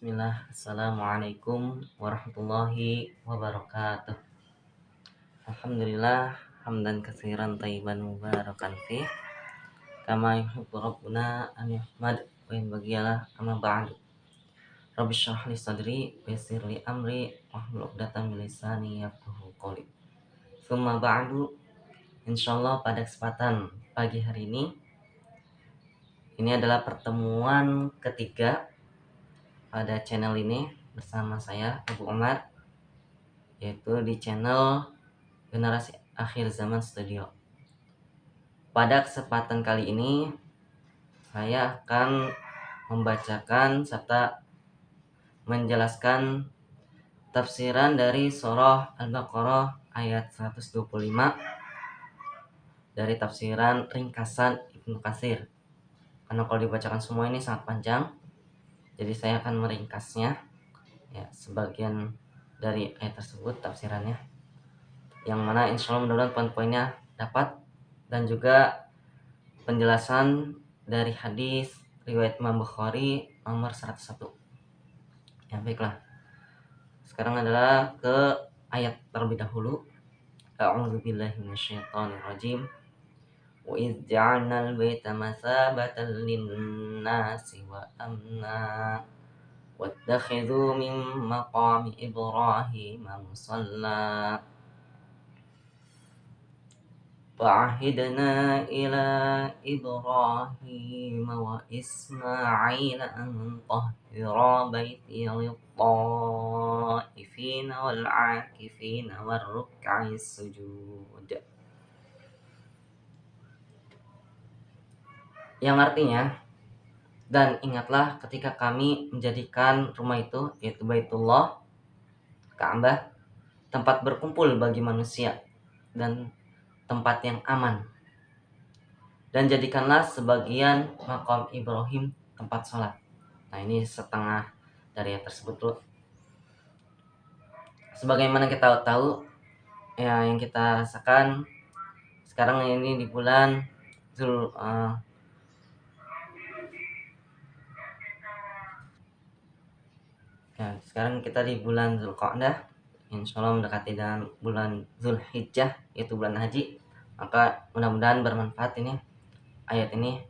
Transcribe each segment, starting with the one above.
Bismillah, Assalamualaikum warahmatullahi wabarakatuh. Alhamdulillah, hamdan katsiran thayyiban mubarakan fih, kama yuhibbu rabbuna an yuhmad wa yanbaghiyalah amma ba'du. Rabbi shrah li sadri wa yassir li amri wahlul 'uqdatam min lisani yafqahu qawli. Tsumma ba'du, insyaallah pada kesempatan pagi hari ini adalah pertemuan ketiga pada channel ini bersama saya Abu Umar, yaitu di channel Generasi Akhir Zaman Studio. Pada kesempatan kali ini saya akan membacakan serta menjelaskan tafsiran dari surah Al-Baqarah ayat 125 dari tafsiran ringkasan Ibnu Katsir. Karena kalau dibacakan semua ini sangat panjang, jadi saya akan meringkasnya ya, sebagian dari ayat tersebut tafsirannya, yang mana insya Allah mudah-mudahan poin-poinnya dapat, dan juga penjelasan dari hadis riwayat Imam Bukhari nomor 101. Ya baiklah, sekarang adalah ke ayat terlebih dahulu. A'udzubillahi minasyaitonirrajim. Wa idz ja'alnal baita masabatan lin-nasi wa amna wattakhidhu min maqami Ibrahim musalla وعهدنا إلى إبراهيم وإسماعيل أن طهرا بيتي للطائفين والعاكفين والركع السجود. Yang artinya, dan ingatlah ketika kami menjadikan rumah itu, yaitu Baitullah, Ka'bah, tempat berkumpul bagi manusia dan tempat yang aman, dan jadikanlah sebagian makam Ibrahim tempat sholat. Nah, ini setengah dari ayat tersebut dulu. Sebagaimana kita tahu ya, yang kita rasakan sekarang ini di bulan sekarang kita di bulan Zulqa'dah, insya Allah mendekati dengan bulan Zulhijjah, yaitu bulan haji. Maka mudah-mudahan bermanfaat ini ayat ini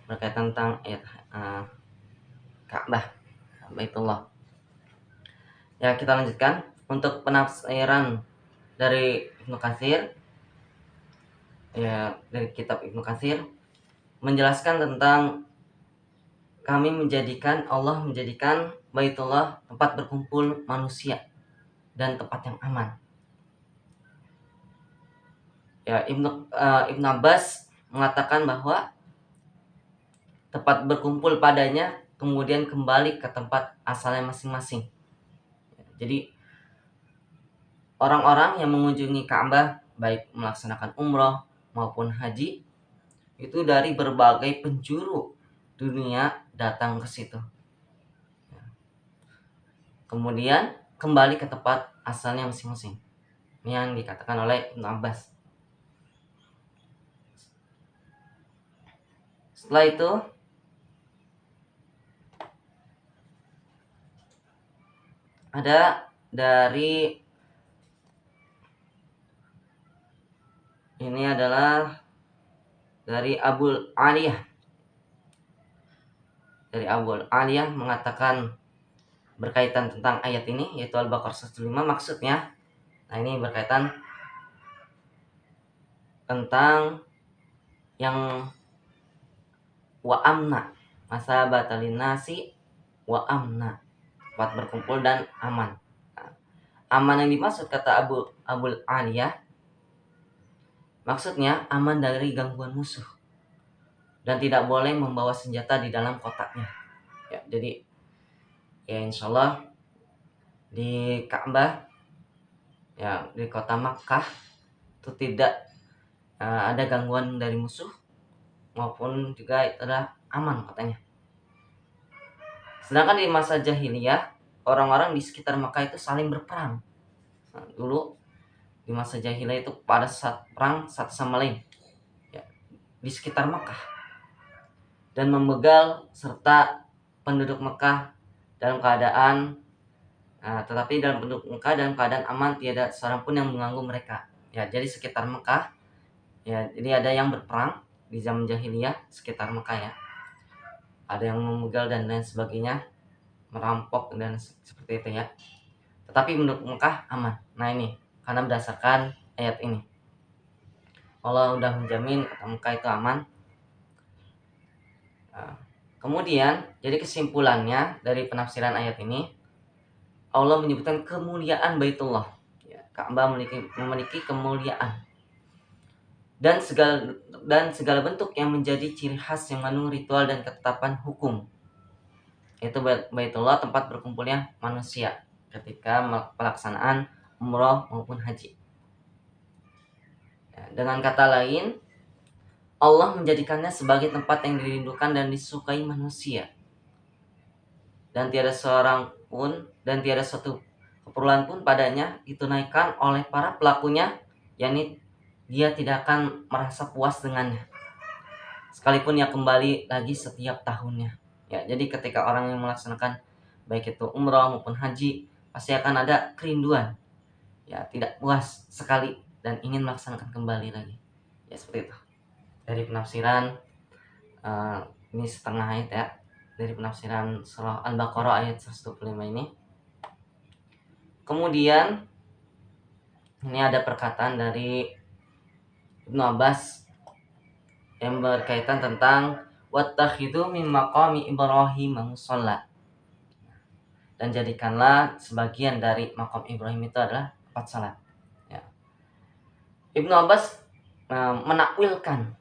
berkaitan tentang ayat Ka'bah, Baitullah. Ya, kita lanjutkan untuk penafsiran dari Ibnu Katsir. Ya, dari kitab Ibnu Katsir menjelaskan tentang Allah menjadikan Baitullah tempat berkumpul manusia dan tempat yang aman. Ya, Ibnu Abbas mengatakan bahwa tempat berkumpul padanya kemudian kembali ke tempat asalnya masing-masing. Jadi orang-orang yang mengunjungi Ka'bah, baik melaksanakan umroh maupun haji, itu dari berbagai penjuru dunia datang ke situ. Kemudian kembali ke tempat asalnya masing-masing. Ini yang dikatakan oleh Ibnu Abbas. Setelah itu ada dari ini adalah dari Abul Aliyah. Dari Abul Aliyah mengatakan berkaitan tentang ayat ini, yaitu Al-Baqarah 105, maksudnya. Nah, ini berkaitan tentang yang wa amna, masa batalin nasi wa amna, tempat berkumpul dan aman. Nah, aman yang dimaksud kata Abul Aliyah, maksudnya aman dari gangguan musuh dan tidak boleh membawa senjata di dalam kotaknya. Ya, jadi ya insya Allah di Ka'bah, ya di kota Makkah itu tidak ada gangguan dari musuh, maupun juga itu adalah aman katanya. Sedangkan di masa jahiliyah, orang-orang di sekitar Makkah itu saling berperang. Nah, dulu di masa jahiliyah itu pada saat perang satu sama lain ya, di sekitar Makkah, dan membegal serta penduduk Makkah dalam keadaan tetapi dalam penduduk Mekah dalam keadaan aman, tiada seorang pun yang mengganggu mereka. Ya, jadi sekitar Mekah, ya, jadi ada yang berperang di zaman jahiliyah sekitar Mekah ya. Ada yang membegal dan lain sebagainya, merampok dan seperti itu ya. Tetapi penduduk Mekah aman. Nah ini, karena berdasarkan ayat ini. Allah udah menjamin kata Mekah itu aman. Kemudian, jadi kesimpulannya dari penafsiran ayat ini, Allah menyebutkan kemuliaan Baitullah. Ya, Ka'bah memiliki kemuliaan dan segala bentuk yang menjadi ciri khas yang mengandung ritual dan ketetapan hukum. Itu Baitullah tempat berkumpulnya manusia ketika pelaksanaan umroh maupun haji. Ya, dengan kata lain, Allah menjadikannya sebagai tempat yang dirindukan dan disukai manusia. Dan tiada suatu keperluan pun padanya ditunaikan oleh para pelakunya, yakni dia tidak akan merasa puas dengannya, sekalipun ia kembali lagi setiap tahunnya. Ya, jadi ketika orang yang melaksanakan baik itu umrah maupun haji, pasti akan ada kerinduan, ya, tidak puas sekali dan ingin melaksanakan kembali lagi. Ya, seperti itu. Dari penafsiran ini setengah ayat ya, dari penafsiran surah Al-Baqarah ayat 125 ini. Kemudian ini ada perkataan dari Ibnu Abbas yang berkaitan tentang wattakhidhu min maqami Ibrahim musalla, dan jadikanlah sebagian dari makam Ibrahim itu adalah tempat salat. Ya. Ibnu Abbas menakwilkan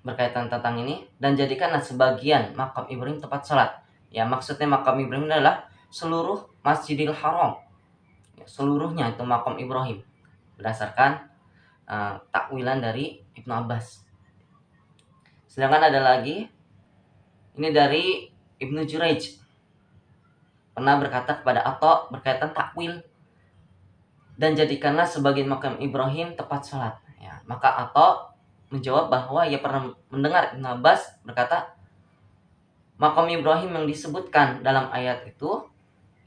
berkaitan tentang ini, dan jadikanlah sebagian makam Ibrahim tempat salat. Ya, maksudnya makam Ibrahim adalah seluruh Masjidil Haram. Ya, seluruhnya itu makam Ibrahim berdasarkan takwilan dari Ibnu Abbas. Sedangkan ada lagi ini dari Ibnu Juraij, pernah berkata kepada Atha berkaitan takwil, dan jadikanlah sebagian makam Ibrahim tempat salat. Ya, maka Atha menjawab bahwa ia pernah mendengar Ibnu Abbas berkata, makam Ibrahim yang disebutkan dalam ayat itu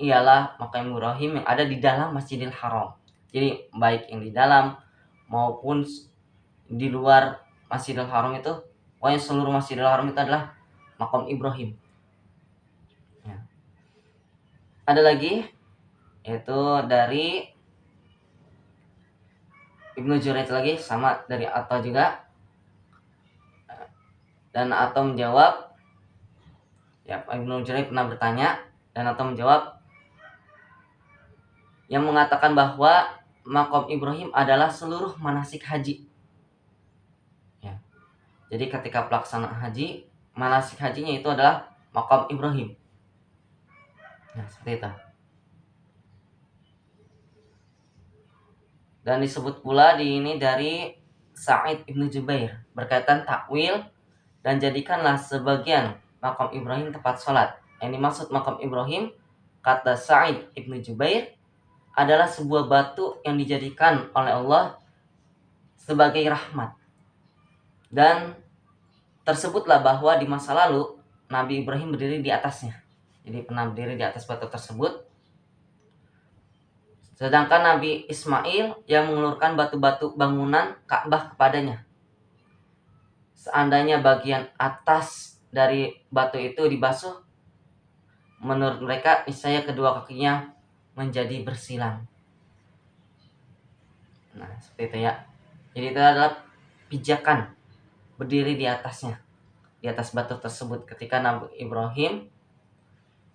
ialah makam Ibrahim yang ada di dalam Masjidil Haram. Jadi baik yang di dalam maupun di luar Masjidil Haram itu, pokoknya seluruh Masjidil Haram itu adalah makam Ibrahim. Ya. Ada lagi, yaitu dari Ibnu Juraij lagi, sama dari Atha juga. Dan Atha menjawab, ya, Ibnu Juraij pernah bertanya dan Atha menjawab yang mengatakan bahwa makam Ibrahim adalah seluruh manasik haji. Ya. Jadi ketika pelaksanaan haji, manasik hajinya itu adalah makam Ibrahim. Nah, seperti itu. Dan disebut pula di ini dari Sa'id ibnu Jubair berkaitan takwil, dan jadikanlah sebagian makam Ibrahim tempat sholat. Yang dimaksud makam Ibrahim, kata Sa'id ibnu Jubair, adalah sebuah batu yang dijadikan oleh Allah sebagai rahmat. Dan tersebutlah bahwa di masa lalu Nabi Ibrahim berdiri di atasnya. Jadi pernah berdiri di atas batu tersebut. Sedangkan Nabi Ismail yang mengeluarkan batu-batu bangunan Ka'bah kepadanya. Seandainya bagian atas dari batu itu dibasuh, menurut mereka niscaya kedua kakinya menjadi bersilang. Nah, seperti itu ya. Jadi itu adalah pijakan berdiri di atasnya, di atas batu tersebut ketika Nabi Ibrahim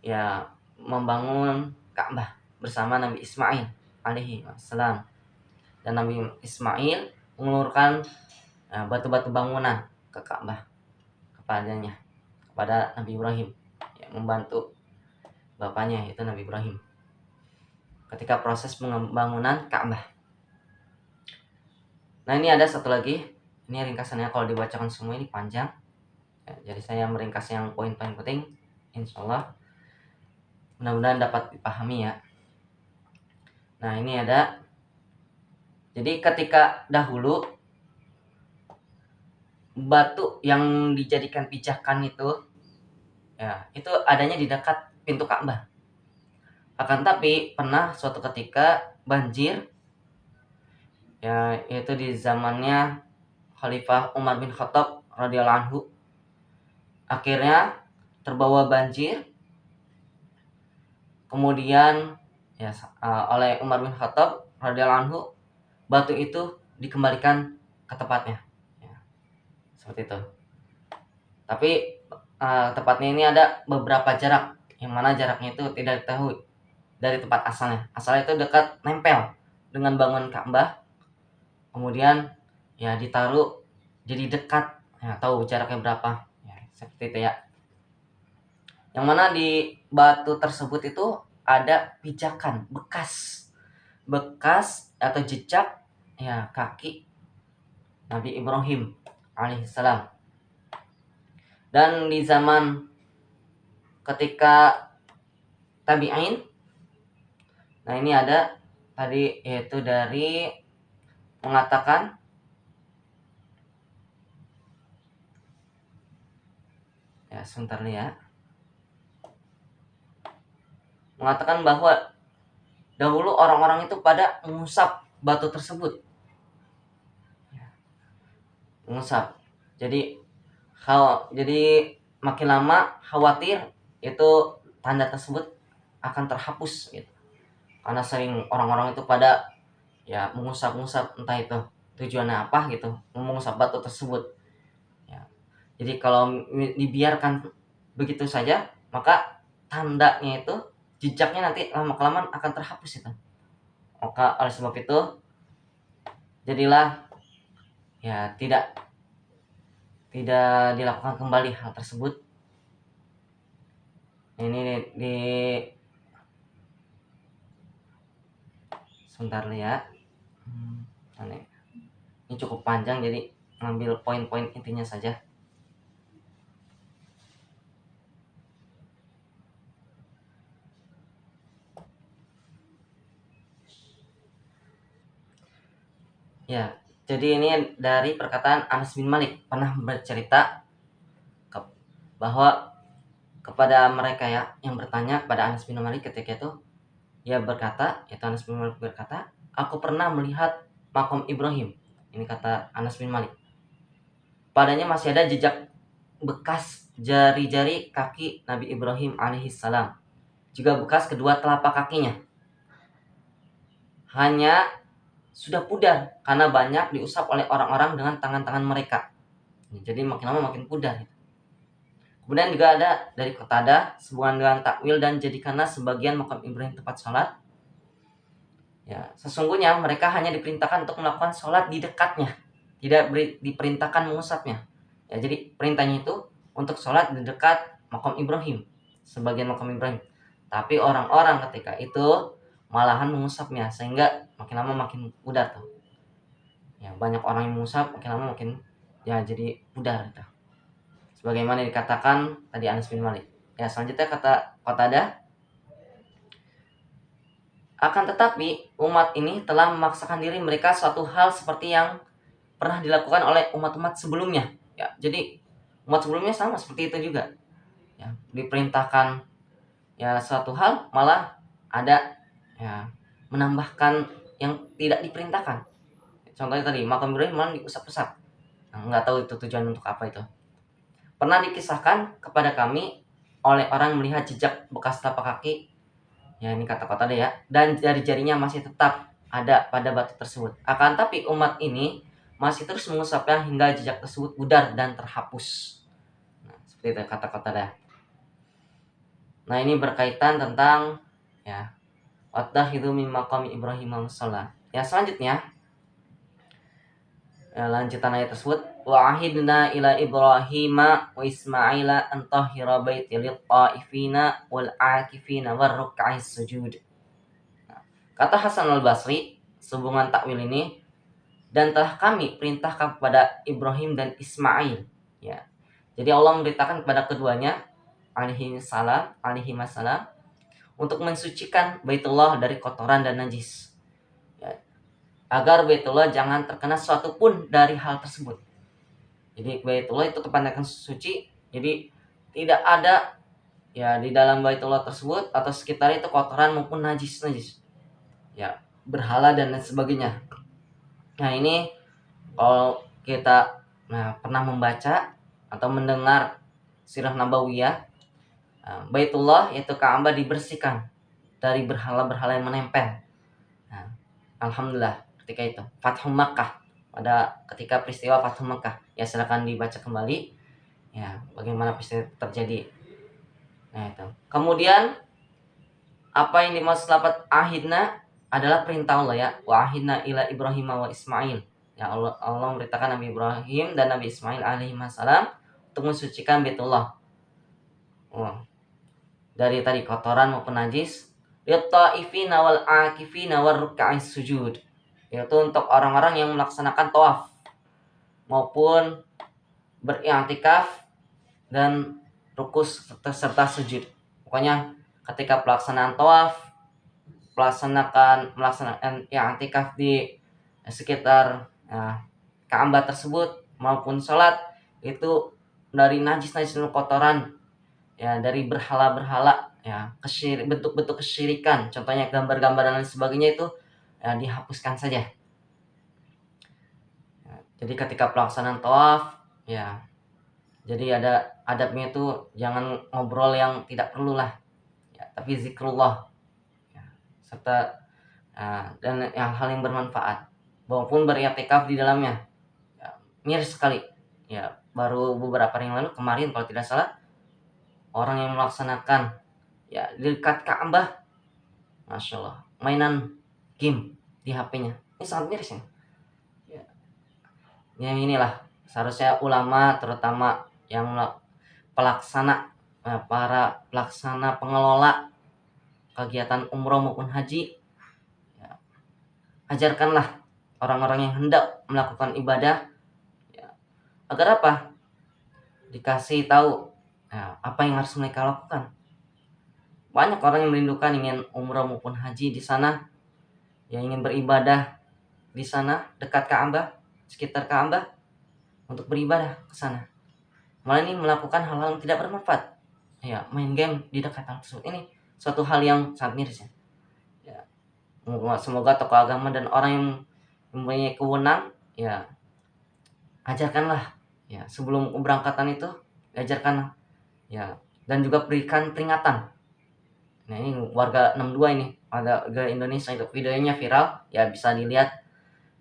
ya membangun Ka'bah bersama Nabi Ismail alaihi wassalam. Dan Nabi Ismail mengeluarkan batu-batu bangunan ke Ka'bah kepada Nabi Ibrahim, yang membantu bapaknya yaitu Nabi Ibrahim ketika proses pembangunan Ka'bah. Nah, ini ada satu lagi, ini ringkasannya, kalau dibacakan semua ini panjang ya, jadi saya meringkas yang poin-poin penting, insyaallah mudah-mudahan dapat dipahami ya. Nah, ini ada, jadi ketika dahulu batu yang dijadikan pijakan itu ya, itu adanya di dekat pintu Ka'bah. Akan tapi pernah suatu ketika banjir, ya, yaitu di zamannya Khalifah Umar bin Khattab radhiyallahu anhu. Akhirnya terbawa banjir, kemudian ya oleh Umar bin Khattab radhiyallahu anhu, batu itu dikembalikan ke tempatnya, ya, seperti itu. Tapi tepatnya ini ada beberapa jarak, yang mana jaraknya itu tidak diketahui dari tempat asalnya. Asalnya itu dekat, nempel dengan bangunan Ka'bah, kemudian ya ditaruh jadi dekat, ya, tahu jaraknya berapa, ya, seperti itu ya. Yang mana di batu tersebut itu ada pijakan bekas atau jejak, ya, kaki Nabi Ibrahim alaihissalam. Dan di zaman ketika tabi'in, nah ini ada tadi, yaitu dari mengatakan, ya sebentar ya, mengatakan bahwa dahulu orang-orang itu pada mengusap batu tersebut, mengusap. Jadi makin lama khawatir itu tanda tersebut akan terhapus gitu. Karena sering orang-orang itu pada ya mengusap-ngusap, entah itu tujuannya apa gitu, mengusap batu tersebut. Ya. Jadi kalau dibiarkan begitu saja, maka tandanya itu, jejaknya nanti lama-kelamaan akan terhapus itu. Maka oleh sebab itu jadilah ya tidak dilakukan kembali hal tersebut. Ini di sebentar ya. Ini cukup panjang, jadi ngambil poin-poin intinya saja. Ya, jadi ini dari perkataan Anas bin Malik, pernah bercerita bahwa kepada mereka ya yang bertanya kepada Anas bin Malik ketika itu, ia berkata, yaitu Anas bin Malik berkata, aku pernah melihat makom Ibrahim. Ini kata Anas bin Malik. Padanya masih ada jejak bekas jari-jari kaki Nabi Ibrahim alaihissalam, juga bekas kedua telapak kakinya. Hanya sudah pudar karena banyak diusap oleh orang-orang dengan tangan-tangan mereka. Jadi makin lama makin pudar. Kemudian juga ada dari Qatadah sehubungan dengan takwil dan jadikanlah sebagian makam Ibrahim tempat sholat. Ya, sesungguhnya mereka hanya diperintahkan untuk melakukan sholat di dekatnya, tidak diperintahkan mengusapnya. Ya, jadi perintahnya itu untuk sholat di dekat makam Ibrahim, sebagian makam Ibrahim. Tapi orang-orang ketika itu malahan mengusapnya, sehingga makin lama makin pudar tuh. Ya, banyak orang yang mengusap, makin lama makin ya jadi pudar itu. Sebagaimana dikatakan tadi Anas bin Malik. Ya, selanjutnya kata Qatadah, akan tetapi umat ini telah memaksakan diri mereka suatu hal seperti yang pernah dilakukan oleh umat-umat sebelumnya. Ya, jadi umat sebelumnya sama seperti itu juga. Ya, diperintahkan ya suatu hal, malah ada ya menambahkan yang tidak diperintahkan. Contohnya tadi makam Ibrahim malah diusap-usap. Nah, nggak tahu itu tujuan untuk apa itu. Pernah dikisahkan kepada kami oleh orang melihat jejak bekas tapak kaki, ya ini kata-kata deh ya, dan jari-jarinya masih tetap ada pada batu tersebut. Akan tapi umat ini masih terus mengusapnya hingga jejak tersebut pudar dan terhapus. Nah, seperti itu kata-kata deh. Nah, ini berkaitan tentang ya wattakhidhu min maqami Ibrahim musalla. Ya, selanjutnya lanjutan ayat tersebut, wa ahidna ila Ibrahima wa Ismaila an tahhira baiti lil qaifina wal akifina war ruk'is sujud. Nah, kata Hasan al-Basri sehubungan takwil ini, dan telah kami perintahkan kepada Ibrahim dan Ismail, ya. Jadi Allah memberitakan kepada keduanya alaihi masalam untuk mensucikan Baitullah dari kotoran dan najis, ya, agar Baitullah jangan terkena suatu pun dari hal tersebut. Jadi Baitullah itu tempatnya suci, jadi tidak ada ya di dalam Baitullah tersebut atau sekitar itu kotoran maupun najis ya, berhala dan lain sebagainya. Nah ini kalau kita pernah membaca atau mendengar sirah nabawiyah, Baitullah yaitu Ka'bah dibersihkan dari berhala-berhala yang menempel. Nah, alhamdulillah ketika itu Fathu Makkah, pada ketika peristiwa Fathu Makkah, ya silakan dibaca kembali ya bagaimana peristiwa terjadi. Nah itu. Kemudian apa yang dimaksud lafaz ahidna adalah perintah Allah ya. Wa ahidna ila Ibrahim wa Ismail. Ya Allah memberitakan Nabi Ibrahim dan Nabi Ismail alaihi salam untuk mensucikan Baitullah. Dari tadi kotoran maupun najis. Lit-ta'ifina wal 'akifina war ruk'a'is sujud. Yaitu untuk orang-orang yang melaksanakan tawaf maupun beriktikaf dan rukus serta sujud. Pokoknya ketika pelaksanaan tawaf, melaksanakan i'tikaf di sekitar Ka'bah tersebut maupun sholat, itu dari najis-najis kotoran ya, dari berhala-berhala ya, bentuk-bentuk kesyirikan, contohnya gambar-gambar dan lain sebagainya, itu ya, dihapuskan saja. Ya, jadi ketika pelaksanaan tawaf ya, jadi ada adabnya itu jangan ngobrol yang tidak perlu lah ya, tapi zikrullah ya, serta dan hal yang bermanfaat maupun beriktikaf di dalamnya ya, miris sekali ya. Baru beberapa hari yang lalu, kemarin kalau tidak salah, orang yang melaksanakan ya di dekat Ka'bah, Masya Allah, mainan game di HP-nya, ini sangat miris ya. Ya inilah seharusnya ulama, terutama yang pelaksana, para pelaksana pengelola kegiatan umroh maupun haji ya, ajarkanlah orang-orang yang hendak melakukan ibadah ya, agar apa, dikasih tahu ya, apa yang harus mereka lakukan. Banyak orang yang merindukan ingin umroh maupun haji di sana, yang ingin beribadah di sana dekat Ka'bah, sekitar Ka'bah, untuk beribadah ke sana, malah ini melakukan hal-hal yang tidak bermanfaat ya, main game di dekat hal tersebut. Ini suatu hal yang sangat miris ya. Semoga tokoh agama dan orang yang mempunyai kewenang ya, ajarkanlah ya sebelum keberangkatan itu, ajarkan ya, dan juga berikan peringatan. Nah ini warga 62 ini, warga Indonesia itu, videonya viral ya, bisa dilihat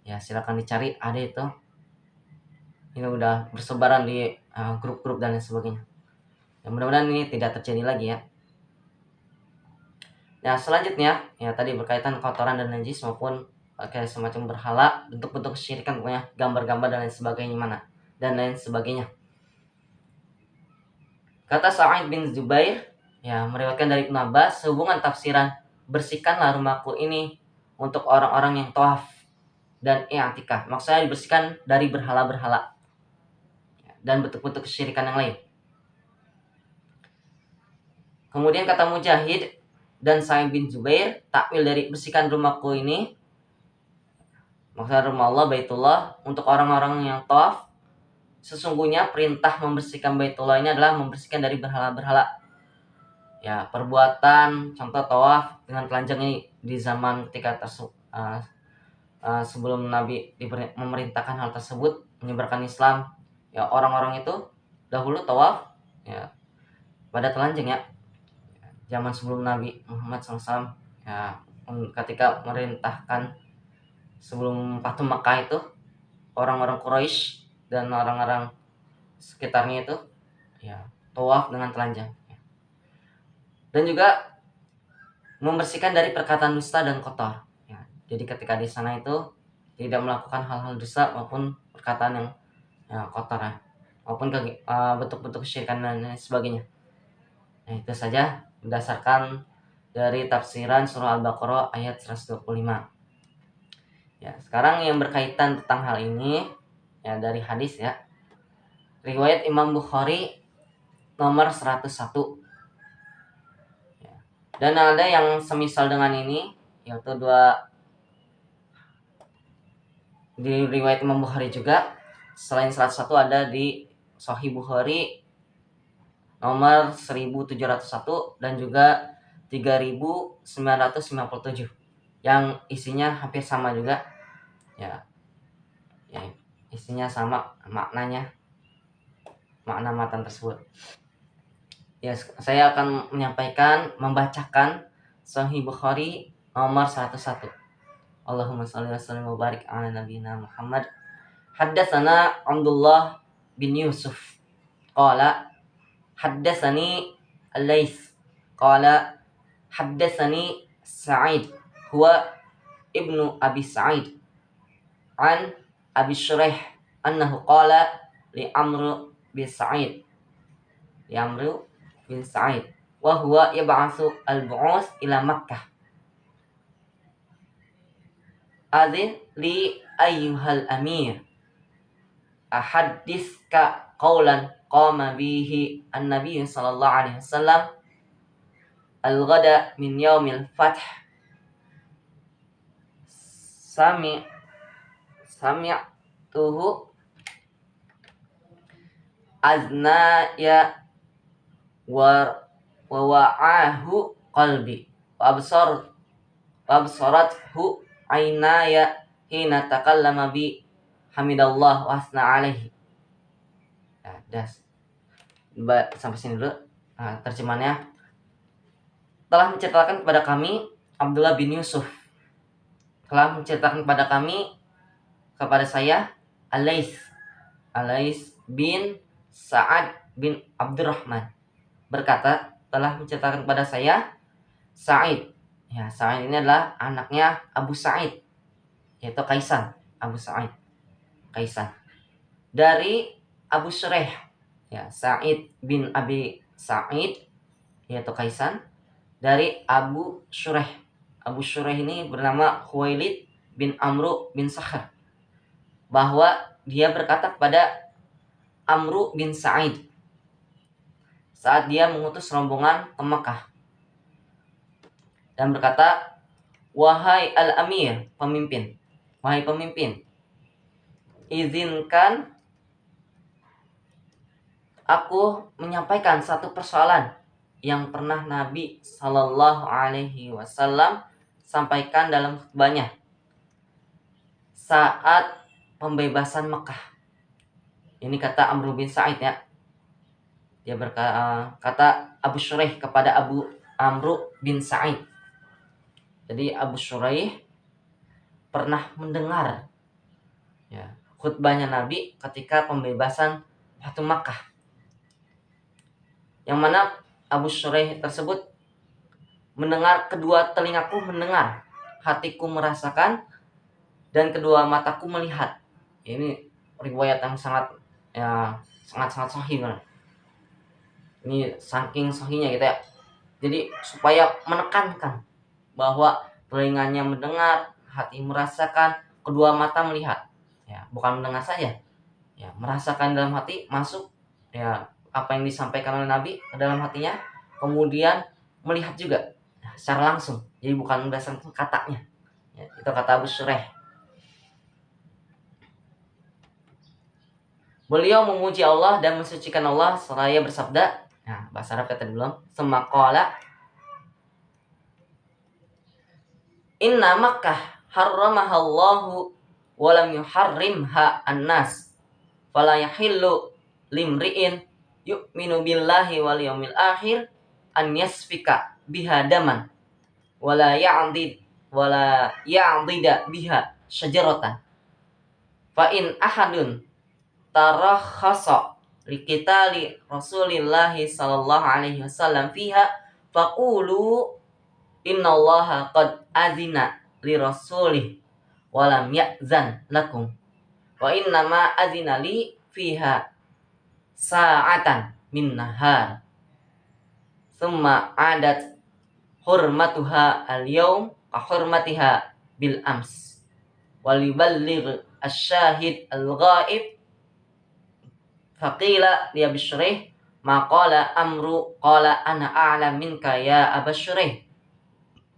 ya, silakan dicari, ada itu. Ini udah bersebaran di grup-grup dan lain sebagainya. Ya, mudah-mudahan ini tidak terjadi lagi ya. Nah selanjutnya ya, tadi berkaitan kotoran dan najis maupun kayak semacam berhala, bentuk-bentuk kesyirikan, pokoknya gambar-gambar dan lain sebagainya Kata Sa'id bin Zubair ya, meriwayatkan dari Ibnu Abbas, sehubungan tafsiran bersihkanlah rumahku ini untuk orang-orang yang tawaf dan i'tikaf, maksudnya dibersihkan dari berhala-berhala dan bentuk-bentuk kesyirikan yang lain. Kemudian kata Mujahid dan Sa'id bin Zubair, takwil dari bersihkan rumahku ini, maksudnya rumah Allah, Baitullah, untuk orang-orang yang tawaf. Sesungguhnya perintah membersihkan Baitullah ini adalah membersihkan dari berhala-berhala ya. Perbuatan contoh tawaf dengan telanjang ini di zaman ketika sebelum Nabi memerintahkan hal tersebut, menyebarkan Islam ya, orang-orang itu dahulu tawaf ya pada telanjang ya, zaman sebelum Nabi Muhammad SAW ya, ketika merintahkan sebelum Fathu Makkah itu, orang-orang Quraisy dan orang-orang sekitarnya itu ya tawaf dengan telanjang ya. Dan juga membersihkan dari perkataan dusta dan kotor ya. Jadi ketika di sana itu tidak melakukan hal-hal dusta maupun perkataan yang ya, kotor ya, maupun bentuk-bentuk kesyirikan dan sebagainya. Nah itu saja berdasarkan dari tafsiran surah Al-Baqarah ayat 125 ya. Sekarang yang berkaitan tentang hal ini ya, dari hadis ya, riwayat Imam Bukhari nomor 101 ya. Dan ada yang semisal dengan ini, yaitu di riwayat Imam Bukhari juga. Selain 101 ada di Sahih Bukhari nomor 1701 dan juga 3957 yang isinya hampir sama juga ya, isinya sama makna matan tersebut. Ya, saya akan membacakan Sahih Bukhari nomor 101. Allahumma shalli wa sallim wa barik ala nabiyina Muhammad. Haddatsana Abdullah bin Yusuf qala haddatsani Al-Laits qala haddatsani Sa'id huwa ibnu Abi Sa'id an Abi Shuraih annahu qala li Amr bin Sa'id wa huwa yab'atsu al-bu'us ila Makkah adhin li ayyuhal amir ahaddiska qawlan qama bihi an-nabiy sallallahu alaihi wasallam al-ghada min yaumil fath sami'tuhu aznaya wa wa'ahu qalbi wa absarathu aynaya hina takallama bi hamidallah wa asna alaihi. Sampai sini dulu. Terjemahannya, telah menceritakan kepada kami Abdullah bin Yusuf, telah menceritakan kepada saya Al-Laits bin Sa'ad bin Abdurrahman berkata, telah menceritakan kepada saya Sa'id. Ya, Sa'id ini adalah anaknya Abu Sa'id, yaitu Kaisan. Abu Sa'id Kaisan dari Abu Shuraih, ya, Sa'id bin Abi Sa'id yaitu Kaisan dari Abu Shuraih. Abu Shuraih ini bernama Khuwailid bin Amru bin Sakhr, bahwa dia berkata kepada Amru bin Sa'id saat dia mengutus rombongan ke Makkah dan berkata, wahai al-amir, wahai pemimpin, izinkan aku menyampaikan satu persoalan yang pernah Nabi Sallallahu Alaihi Wasallam sampaikan dalam khutbahnya saat pembebasan Mekah. Ini kata Amr bin Sa'id, ya. Dia kata Abu Shuraih kepada Amr bin Sa'id. Jadi Abu Shuraih pernah mendengar, ya, khutbahnya Nabi ketika pembebasan Batu Makkah, yang mana Abu Shuraih tersebut mendengar, kedua telingaku mendengar, hatiku merasakan, dan kedua mataku melihat. Ini riwayat yang sangat sahih, kan? Ini saking sahihnya gitu, ya. Jadi supaya menekankan bahwa telinganya mendengar, hati merasakan, kedua mata melihat. Ya, bukan mendengar saja, ya, merasakan dalam hati, masuk, ya, apa yang disampaikan oleh Nabi ke dalam hatinya, kemudian melihat juga, ya, secara langsung. Jadi bukan berdasarkan katanya. Ya, itu kata Abu Shuraih. Beliau memuji Allah dan mensucikan Allah seraya bersabda. Nah, bahasa Arab kata belum. Semaqala inna Makkah harramahallahu wa lam yuharrimha an-nas fala yahillu limri'in yu'minu billahi wal yawmil akhir an yasfika biha daman wala ya'dida biha syajaratan fa in ahadun tarakhasa liqitali Rasulillahi sallallahu alaihi wasallam fiha faqulu innallaha qad azina li rasulih wa lam ya'zan lakum wa innama azina li fiha sa'atan min nahar thumma adat hurmatuha al-yawm ka hurmatiha bil ams wal yuballigh asy-syahid al-ghaib. Faqila li Abi Shuraih ma qala Amru qala ana a'lam minka ya Aba Shuraih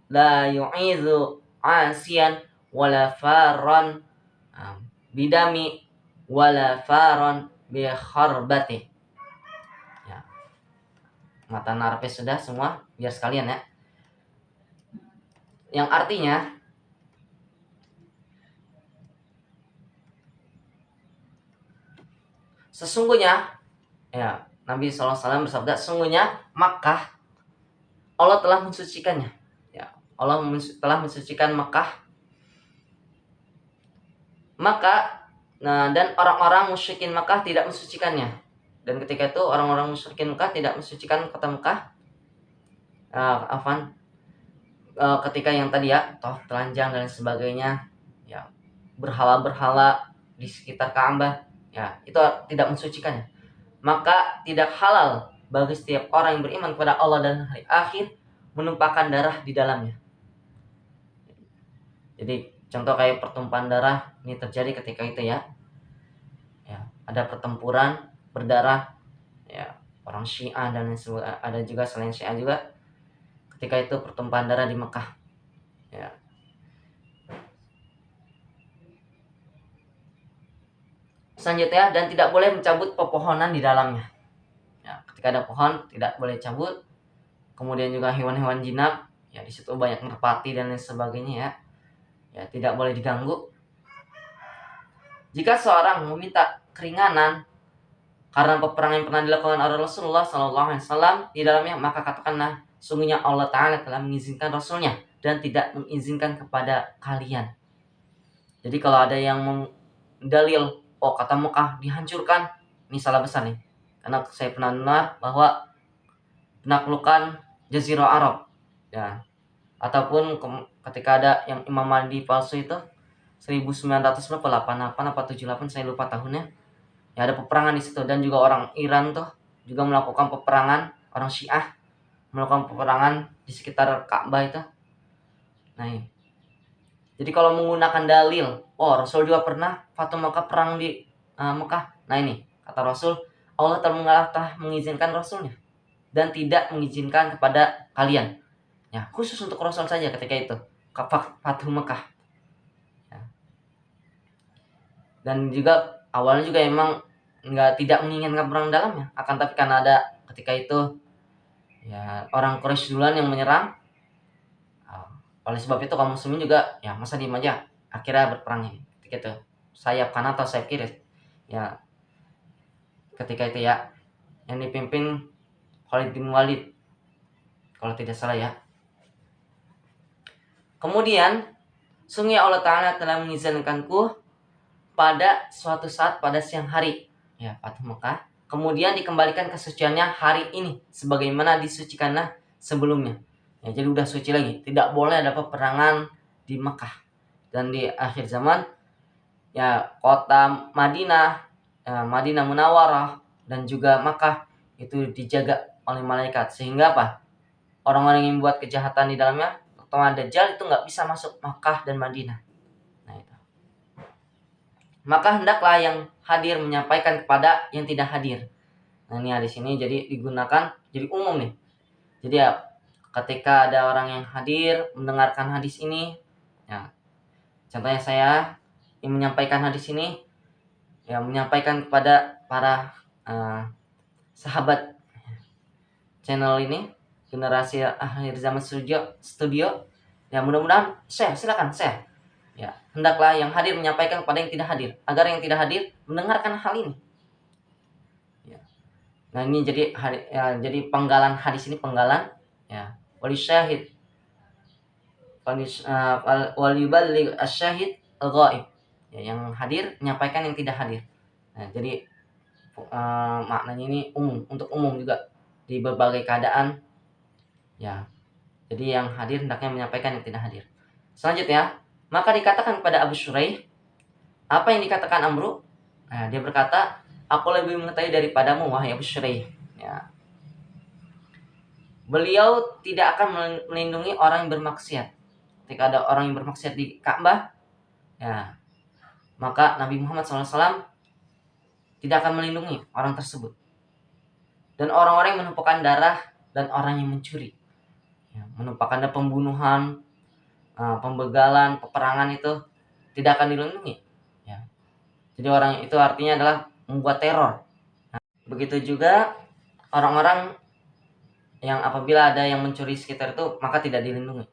la yu'izu asiyan wala faran bidami wala faran bi kharbati. Ya. mata narpe sudah semua biar sekalian ya. Yang artinya sesungguhnya ya, Nabi SAW bersabda, sesungguhnya Makkah Allah telah mensucikannya. Ya, Allah telah mensucikan Makkah. Maka dan orang-orang musyrikin Makkah tidak mensucikannya. Dan ketika itu orang-orang musyrikin Makkah tidak mensucikan kota Makkah. Ketika yang tadi ya, tawaf telanjang dan sebagainya, ya, berhala-berhala di sekitar Ka'bah, ya, itu tidak mensucikannya. Maka tidak halal bagi setiap orang yang beriman kepada Allah dan hari akhir menumpahkan darah di dalamnya. Jadi contoh kayak pertumpahan darah ini terjadi ketika itu ya, ada pertempuran berdarah, ya, orang Syiah dan ada juga selain Syiah juga ketika itu pertumpahan darah di Mekah, ya. Selanjutnya, dan tidak boleh mencabut pepohonan di dalamnya. Ya, ketika ada pohon tidak boleh cabut. Kemudian juga hewan-hewan jinak, ya, di situ banyak merpati dan lain sebagainya, ya, tidak boleh diganggu. Jika seorang meminta keringanan karena peperangan yang pernah dilakukan oleh Rasulullah SAW di dalamnya, maka katakanlah, sungguhnya Allah Ta'ala telah mengizinkan Rasulnya dan tidak mengizinkan kepada kalian. Jadi kalau ada yang mendalil, oh kata Mekah dihancurkan, ini salah besar nih. Karena saya pernah dengar bahwa penaklukan Jazirah Arab, ya, ataupun ketika ada yang Imam Mahdi palsu itu 1988 apa 78, saya lupa tahunnya. Ya, ada peperangan di situ dan juga orang Iran tuh juga melakukan peperangan, orang Syiah melakukan peperangan di sekitar Ka'bah itu. Nah, ini. Jadi kalau menggunakan dalil, oh Rasul juga pernah Fatu Makkah perang di Mekah. Nah ini, kata Rasul, Allah telah mengizinkan Rasulnya dan tidak mengizinkan kepada kalian. Ya, khusus untuk Rasul saja ketika itu, Fatu Mekah. Ya. Dan juga awalnya juga emang tidak menginginkan perang dalamnya, akan tapi karena ada ketika itu ya orang Quraisy duluan yang menyerang. Oleh sebab itu kaum muslimin juga ya masa diem aja, akhirnya berperang ini ketika itu sayap kanan atau sayap kiri ya ketika itu ya, yang dipimpin Khalid bin Walid kalau tidak salah ya. Kemudian sungguh Allah Ta'ala telah mengizinkanku pada suatu saat pada siang hari, ya, Fatu Mekah, kemudian dikembalikan kesuciannya hari ini sebagaimana disucikannya sebelumnya. Ya, jadi udah suci lagi, tidak boleh ada peperangan di Mekah. Dan di akhir zaman ya kota Madinah, Madinah Munawwarah dan juga Makkah itu dijaga oleh malaikat, sehingga apa? Orang-orang yang membuat kejahatan di dalamnya, terutama Dajjal, itu nggak bisa masuk Makkah dan Madinah. Nah, itu. Maka hendaklah yang hadir menyampaikan kepada yang tidak hadir. Nah, ini di sini jadi digunakan jadi umum nih. Jadi ya ketika ada orang yang hadir mendengarkan hadis ini, ya, contohnya saya yang menyampaikan hadis ini, ya, menyampaikan kepada para sahabat channel ini, generasi akhir zaman studio, ya, mudah-mudahan silakan share. Ya, hendaklah yang hadir menyampaikan kepada yang tidak hadir, agar yang tidak hadir mendengarkan hal ini. Ya. Nah, ini jadi jadi penggalan hadis ini, penggalan, ya, wali syahid waliyuballigh asyahid al-ghaib, ya, yang hadir menyampaikan yang tidak hadir. Nah, jadi maknanya ini umum, untuk umum juga di berbagai keadaan, ya. Jadi yang hadir hendaknya menyampaikan yang tidak hadir. Selanjutnya, maka dikatakan kepada Abu Syuraih, apa yang dikatakan Amru? Nah, dia berkata, aku lebih mengetahui daripadamu, wahai Abu Syuraih. Ya. Beliau tidak akan melindungi orang yang bermaksiat. Ketika ada orang yang bermaksiat di Ka'bah, ya, maka Nabi Muhammad SAW tidak akan melindungi orang tersebut. Dan orang-orang yang menumpahkan darah dan orang yang mencuri, ya, menumpahkan pembunuhan, pembegalan, peperangan itu tidak akan dilindungi. Ya. Jadi orang itu artinya adalah membuat teror. Nah, begitu juga orang-orang yang apabila ada yang mencuri sekitar itu maka tidak dilindungi.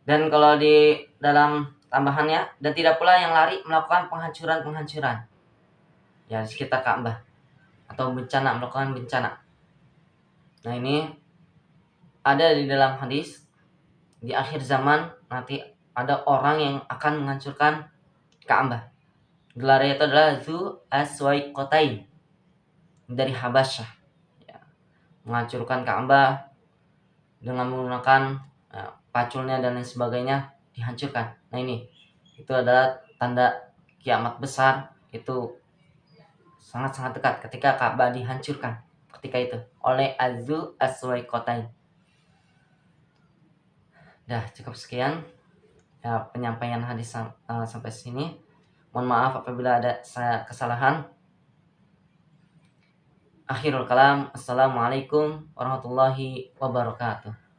Dan kalau di dalam tambahannya, dan tidak pula yang lari melakukan penghancuran ya di sekitar Ka'bah atau melakukan bencana. Nah, ini ada di dalam hadis, di akhir zaman nanti ada orang yang akan menghancurkan Ka'bah. Gelarnya itu adalah Zu Aswaiqatain dari Habasyah. Ya, menghancurkan Ka'bah dengan menggunakan paculnya dan lain sebagainya, dihancurkan. Nah, ini itu adalah tanda kiamat besar, itu sangat-sangat dekat ketika Ka'bah dihancurkan ketika itu oleh Azu Aswaiqatain. Dah cukup sekian ya penyampaian hadis sampai sini. Mohon maaf apabila ada kesalahan. Akhirul kalam. Assalamualaikum warahmatullahi wabarakatuh.